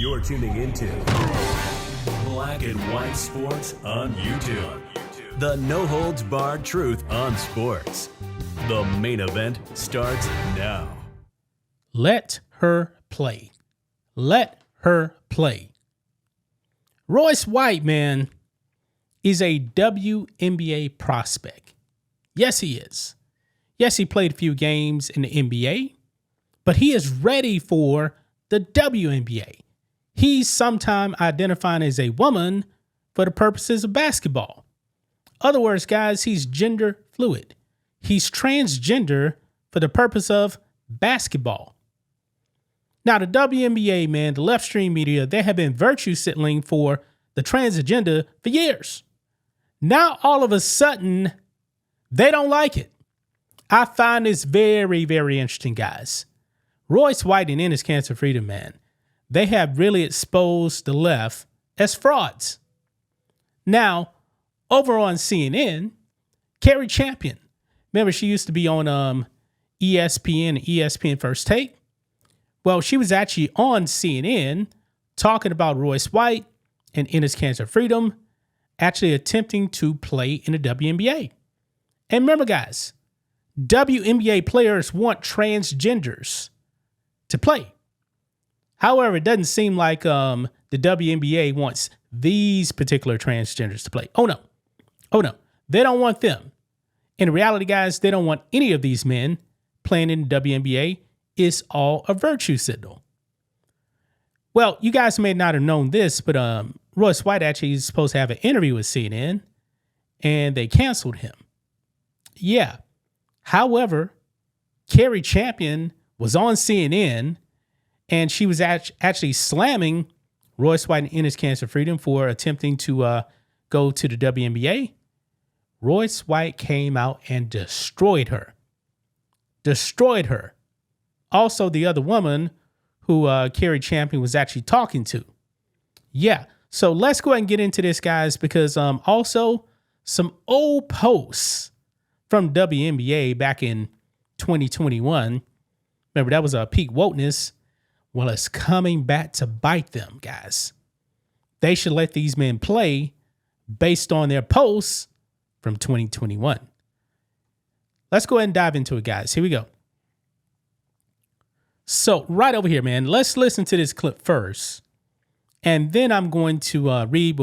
You're tuning into Black and White Sports on YouTube. The no-holds-barred truth on sports. The main event starts now. Let her play. Let her play. Royce White, man, is a WNBA prospect. Yes, he is. Yes, he played a few games in the NBA, but he is ready for the WNBA. He's sometimes identifying as a woman for the purposes of basketball. Other words, guys, he's gender fluid. He's transgender for the purpose of basketball. Now, the WNBA, man, the left stream media, they have been virtue signaling for the trans agenda for years. Now, all of a sudden, they don't like it. I find this very, very interesting, guys. Royce White and Enes Kanter Freedom, man, they have really exposed the left as frauds. Now, over on CNN, Carrie Champion, remember she used to be on ESPN and ESPN First Take? Well, she was actually on CNN talking about Royce White and Enes Kanter Freedom actually attempting to play in the WNBA. And remember, guys, WNBA players want transgenders to play. However, it doesn't seem like the WNBA wants these particular transgenders to play. Oh, no. They don't want them. In reality, guys, they don't want any of these men playing in the WNBA. It's all a virtue signal. Well, you guys may not have known this, but Royce White actually is supposed to have an interview with CNN, and they canceled him. Yeah. However, Carrie Champion was on CNN, and she was actually slamming Royce White and Enes Kanter Freedom for attempting to go to the WNBA. Royce White came out and destroyed her. Also, the other woman who Carrie Champion was actually talking to. Yeah. So let's go ahead and get into this, guys, because also some old posts from WNBA back in 2021. Remember, that was a peak wokeness. Well, it's coming back to bite them, guys. They should let these men play based on their posts from 2021. Let's go ahead and dive into it, guys. Here we go. So right over here, man, let's listen to this clip first. And then I'm going to read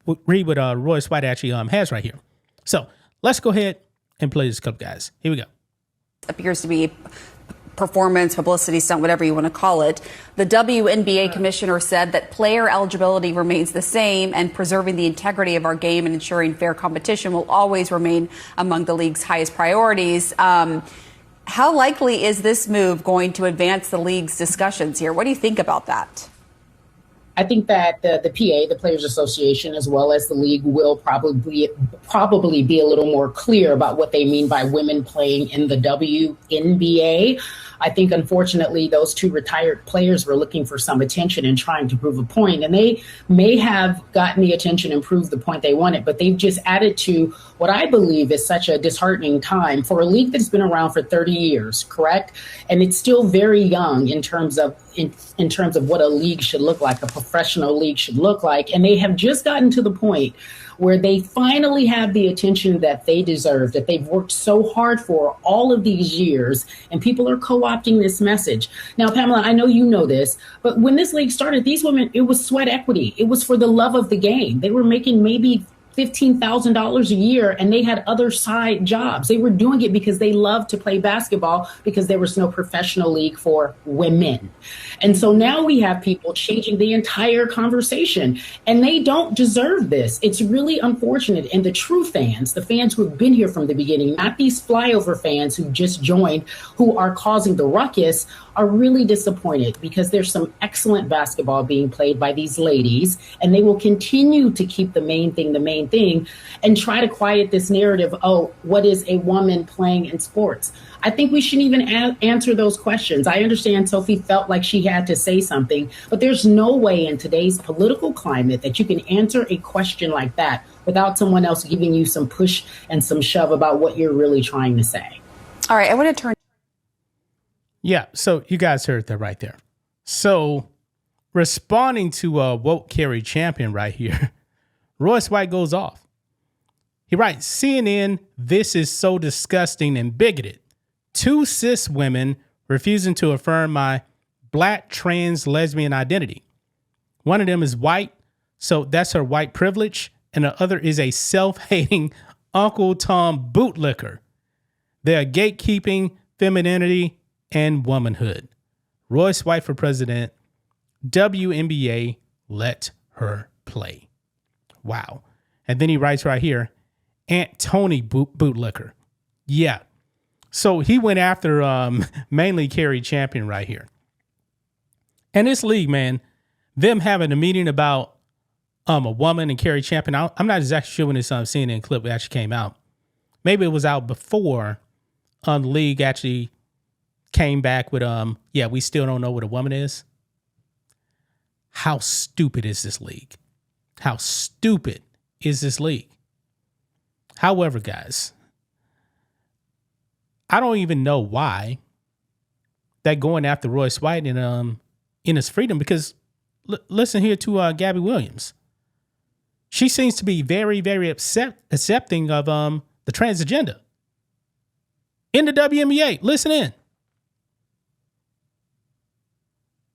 what Royce White actually has right here. So let's go ahead and play this clip, guys. Here we go. Appears to be performance, publicity stunt, whatever you want to call it. The WNBA commissioner said that player eligibility remains the same and preserving the integrity of our game and ensuring fair competition will always remain among the league's highest priorities. How likely is this move going to advance the league's discussions here? What do you think about that? I think that the PA, the Players Association, as well as the league will probably be a little more clear about what they mean by women playing in the WNBA. I think, unfortunately, those two retired players were looking for some attention and trying to prove a point. And they may have gotten the attention and proved the point they wanted, but they've just added to what I believe is such a disheartening time for a league that's been around for 30 years, correct? And it's still very young in terms of what a league should look like, a professional league should look like. And they have just gotten to the point where they finally have the attention that they deserve, that they've worked so hard for all of these years, and people are co-opting this message. Now, Pamela, I know you know this, but when this league started, these women, it was sweat equity. It was for the love of the game. They were making maybe $15,000 a year, and they had other side jobs. They were doing it because they loved to play basketball because there was no professional league for women. And so now we have people changing the entire conversation, and they don't deserve this. It's really unfortunate. And the true fans, the fans who have been here from the beginning, not these flyover fans who just joined, who are causing the ruckus, are really disappointed because there's some excellent basketball being played by these ladies, and they will continue to keep the main thing, and try to quiet this narrative, oh, what is a woman playing in sports? I think we shouldn't even answer those questions. I understand Sophie felt like she had to say something, but there's no way in today's political climate that you can answer a question like that without someone else giving you some push and some shove about what you're really trying to say. All right, I want to turn. Yeah, so you guys heard that right there. So responding to a woke Carrie Champion right here, Royce White goes off. He writes, CNN, this is so disgusting and bigoted. 2 cis women refusing to affirm my black trans lesbian identity. One of them is white, so that's her white privilege, and the other is a self-hating Uncle Tom bootlicker. They're gatekeeping femininity and womanhood. Royce White for president. WNBA, let her play. Wow. And then he writes right here, Aunt Tony bootlicker. Yeah. So he went after mainly Carrie Champion right here. And this league, man, them having a meeting about a woman and Carrie Champion. I'm not exactly sure when this CNN clip actually came out. Maybe it was out before the league actually came back with we still don't know what a woman is. How stupid is this league? How stupid is this league? However, guys, I don't even know why they're going after Royce White and in his freedom, because listen here to Gabby Williams. She seems to be very, very accepting of the trans agenda in the WNBA. Listen in.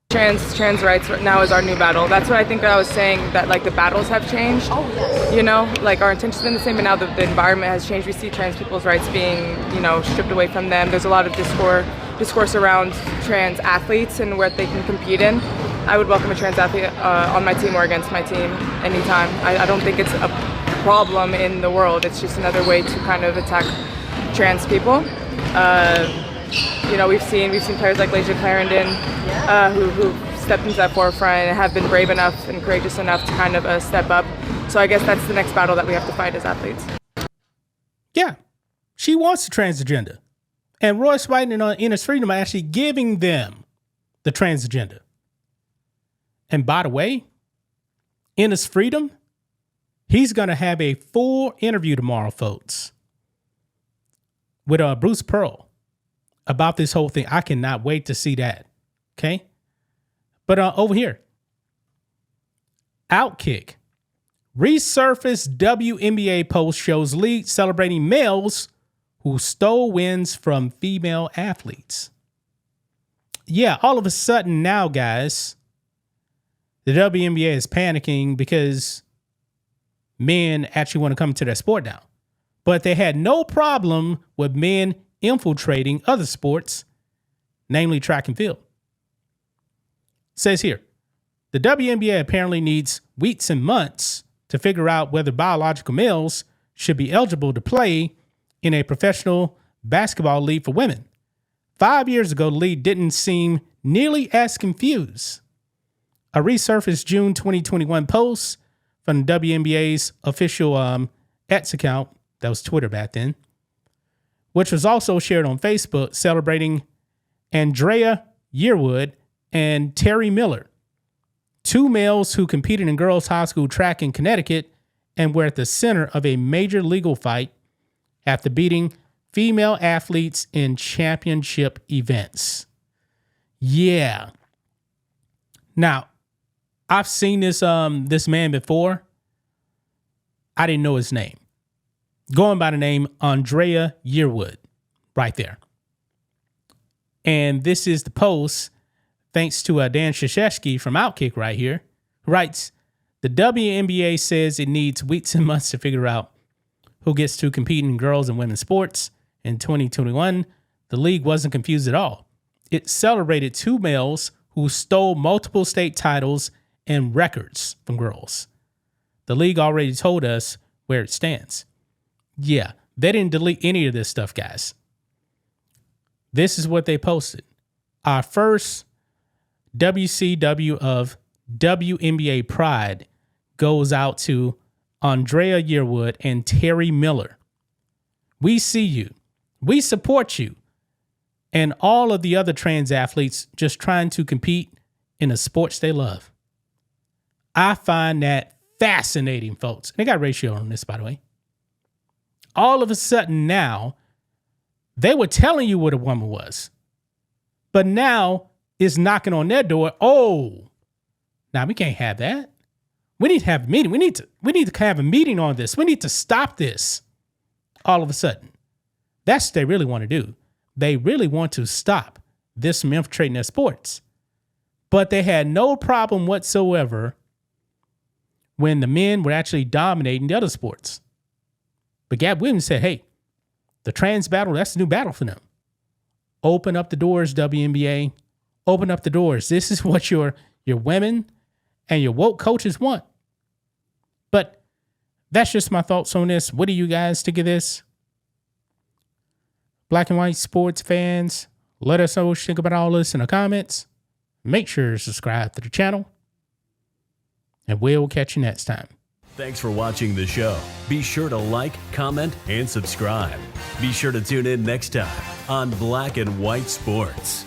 Trans rights now is our new battle. That's what I think I was saying, that like the battles have changed. Oh, yes. You know, like our intentions have been the same, but now the environment has changed. We see trans people's rights being, stripped away from them. There's a lot of discourse around trans athletes and what they can compete in. I would welcome a trans athlete on my team or against my team anytime. I don't think it's a problem in the world. It's just another way to kind of attack trans people. We've seen players like Lasia Clarendon who stepped into that forefront and have been brave enough and courageous enough to kind of step up. So I guess that's the next battle that we have to fight as athletes. Yeah, she wants the trans agenda. And Royce White and Inner Freedom are actually giving them the trans agenda. And by the way, Inner Freedom, he's going to have a full interview tomorrow, folks, with Bruce Pearl about this whole thing. I cannot wait to see that. Okay. But over here, Outkick. Resurfaced WNBA post shows league celebrating males who stole wins from female athletes. Yeah, all of a sudden now, guys, the WNBA is panicking because men actually want to come to their sport now. But they had no problem with men infiltrating other sports, namely track and field. It says here, the WNBA apparently needs weeks and months to figure out whether biological males should be eligible to play in a professional basketball league for women. 5 years ago, the league didn't seem nearly as confused. A resurfaced June 2021 post from the WNBA's official X account, that was Twitter back then, which was also shared on Facebook, celebrating Andrea Yearwood and Terry Miller, 2 males who competed in girls' high school track in Connecticut and were at the center of a major legal fight after beating female athletes in championship events. Yeah. Now, I've seen this man before. I didn't know his name. Going by the name Andrea Yearwood, right there. And this is the post, thanks to Dan Krzyzewski from Outkick right here, who writes, the WNBA says it needs weeks and months to figure out who gets to compete in girls and women's sports. In 2021, the league wasn't confused at all. It celebrated 2 males who stole multiple state titles and records from girls. The league already told us where it stands. Yeah, they didn't delete any of this stuff, guys. This is what they posted. Our first WCW of WNBA Pride goes out to Andrea Yearwood and Terry Miller. We see you. We support you. And all of the other trans athletes just trying to compete in the sports they love. I find that fascinating, folks. And they got ratio on this, by the way. All of a sudden now, they were telling you what a woman was. But now it's knocking on their door. Oh, Now, we can't have that. We need to have a meeting. We need to have a meeting on this. We need to stop this all of a sudden. That's what they really want to do. They really want to stop this from infiltrating their sports. But they had no problem whatsoever when the men were actually dominating the other sports. But Gab Williams said, hey, the trans battle, that's the new battle for them. Open up the doors, WNBA. Open up the doors. This is what your women and your woke coaches want. But that's just my thoughts on this. What do you guys think of this? Black and white sports fans, let us know what you think about all this in the comments. Make sure to subscribe to the channel. And we'll catch you next time. Thanks for watching the show. Be sure to like, comment, and subscribe. Be sure to tune in next time on Black and White Sports.